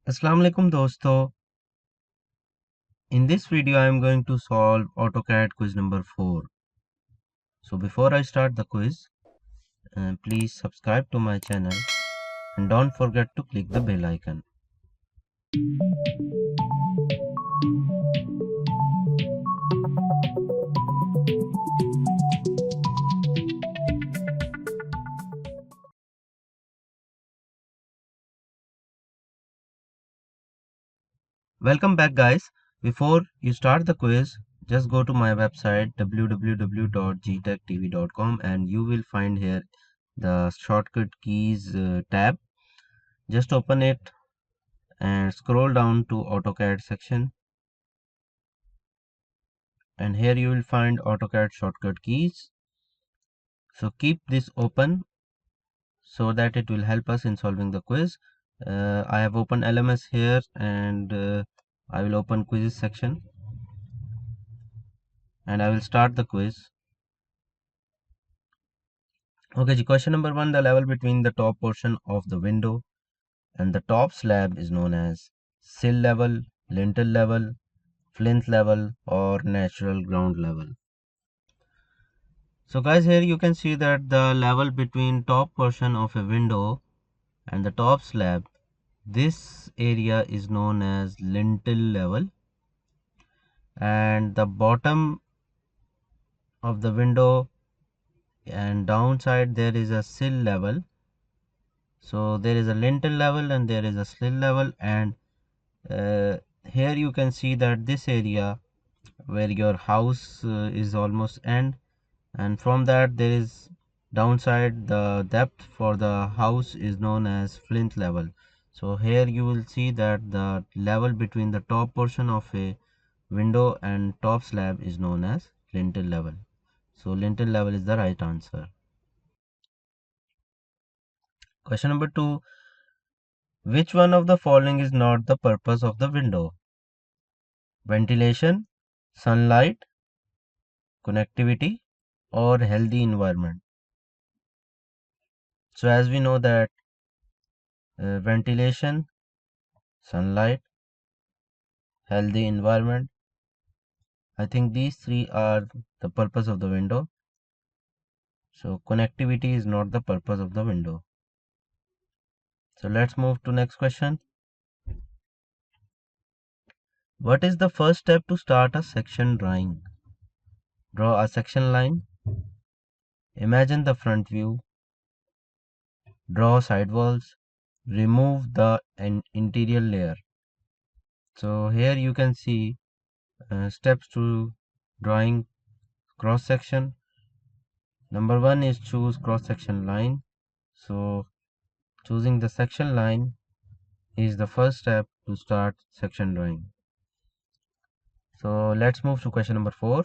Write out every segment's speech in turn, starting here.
Assalamu alaikum दोस्तों. In this video I am going to solve AutoCAD quiz number 4. So before I start the quiz, please subscribe to my channel and don't forget to click the bell icon. Welcome back guys. Before you start the quiz, just go to my website www.gtechtv.com and you will find here the shortcut keys tab. Just open it and scroll down to AutoCAD section, and here you will find AutoCAD shortcut keys. So keep this open so that it will help us in solving the quiz. I have opened LMS here, and I will open quizzes section and I will start the quiz. Okay, question number 1. The level between the top portion of the window and the top slab is known as sill level, lintel level, plinth level, or natural ground level. So guys, here you can see that the level between top portion of a window and the top slab, this area is known as lintel level, and the bottom of the window and downside there is a sill level. So there is a lintel level and there is a sill level, and here you can see that this area where your house is almost end, and from that there is downside, the depth for the house is known as plinth level. So here you will see that the level between the top portion of a window and top slab is known as lintel level. So lintel level is the right answer. Question number 2. Which one of the following is not the purpose of the window? Ventilation, sunlight, connectivity, or healthy environment? So as we know that ventilation, sunlight, healthy environment, I think these three are the purpose of the window. So connectivity is not the purpose of the window. So let's move to next question. What is the first step to start a section drawing? Draw a section line. Imagine the front view. Draw side walls. Remove the interior layer. So here you can see steps to drawing cross section. Number 1 is choose cross section line. So choosing the section line is the first step to start section drawing. So let's move to question number 4.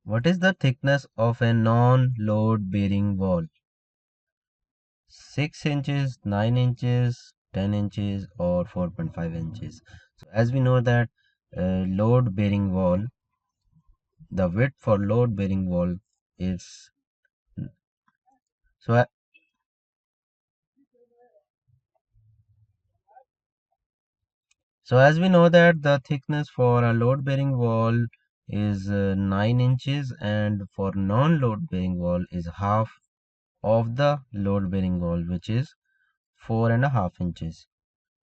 What is the thickness of a non-load bearing wall? 6 inches, 9 inches, 10 inches, or 4.5 inches. So as we know that load bearing wall, the width for load bearing wall is so as we know that the thickness for a load bearing wall is 9 inches, and for non-load bearing wall is half of the load bearing wall, which is 4.5 inches.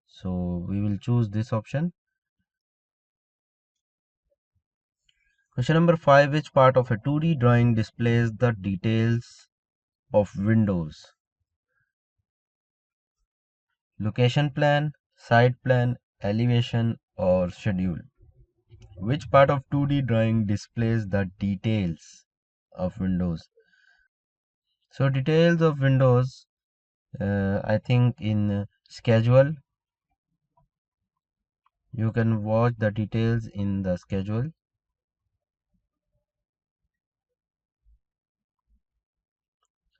So we will choose this option. Question number 5. Which part of a 2D drawing displays the details of windows? Location plan, site plan, elevation, or schedule? Which part of 2D drawing displays the details of windows? So details of windows, I think in schedule, you can watch the details in the schedule.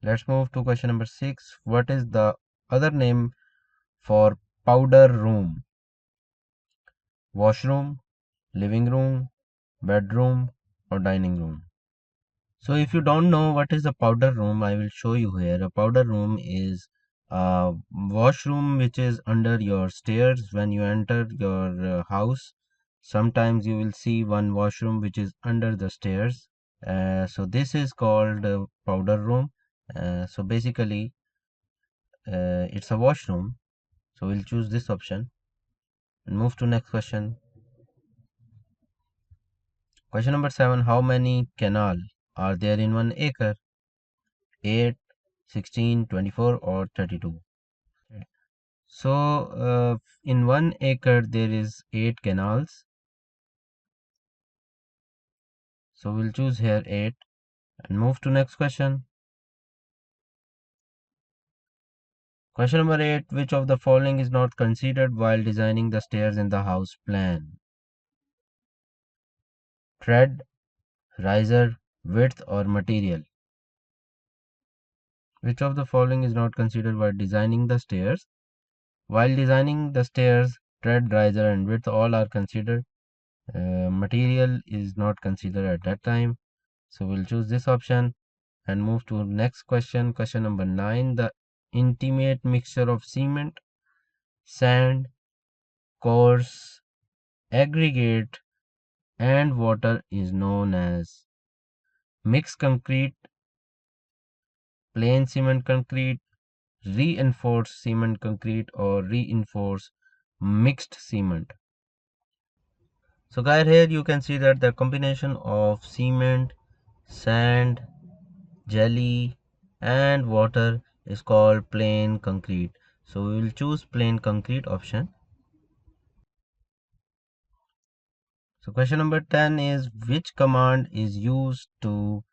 Let's move to question number 6. What is the other name for powder room? Washroom, living room, bedroom, or dining room? So if you don't know what is a powder room, I will show you here. A powder room is washroom which is under your stairs when you enter your house. Sometimes you will see one washroom which is under the stairs. So this is called powder room. So basically it's a washroom. So we'll choose this option and move to next question. Question number 7. How many canal are there in 1 acre? 8, 16, 24 or 32? So in 1 acre there is 8 canals. So we'll choose here 8 and move to next question. Question number 8. Which of the following is not considered while designing the stairs in the house plan? Tread, riser, width or material? Which of the following is not considered while designing the stairs? While designing the stairs, tread, riser and width all are considered. Material is not considered at that time. So we'll choose this option and move to next question. Question number 9. The intimate mixture of cement, sand, coarse, aggregate and water is known as mixed concrete, plain cement concrete, reinforced cement concrete or reinforced mixed cement. So guys, here you can see that the combination of cement, sand, jelly and water is called plain concrete. So we will choose plain concrete option. So question number 10 is which command is used to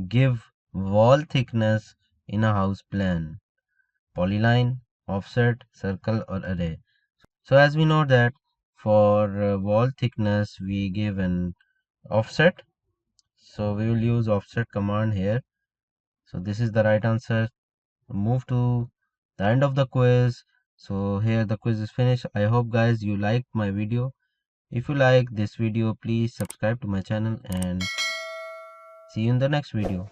give wall thickness in a house plan? Polyline, offset, circle or array. So as we know that for wall thickness we give an offset. So we will use offset command here. So this is the right answer. Move to the end of the quiz. So here the quiz is finished. I hope guys you liked my video. If you like this video, please subscribe to my channel and see you in the next video.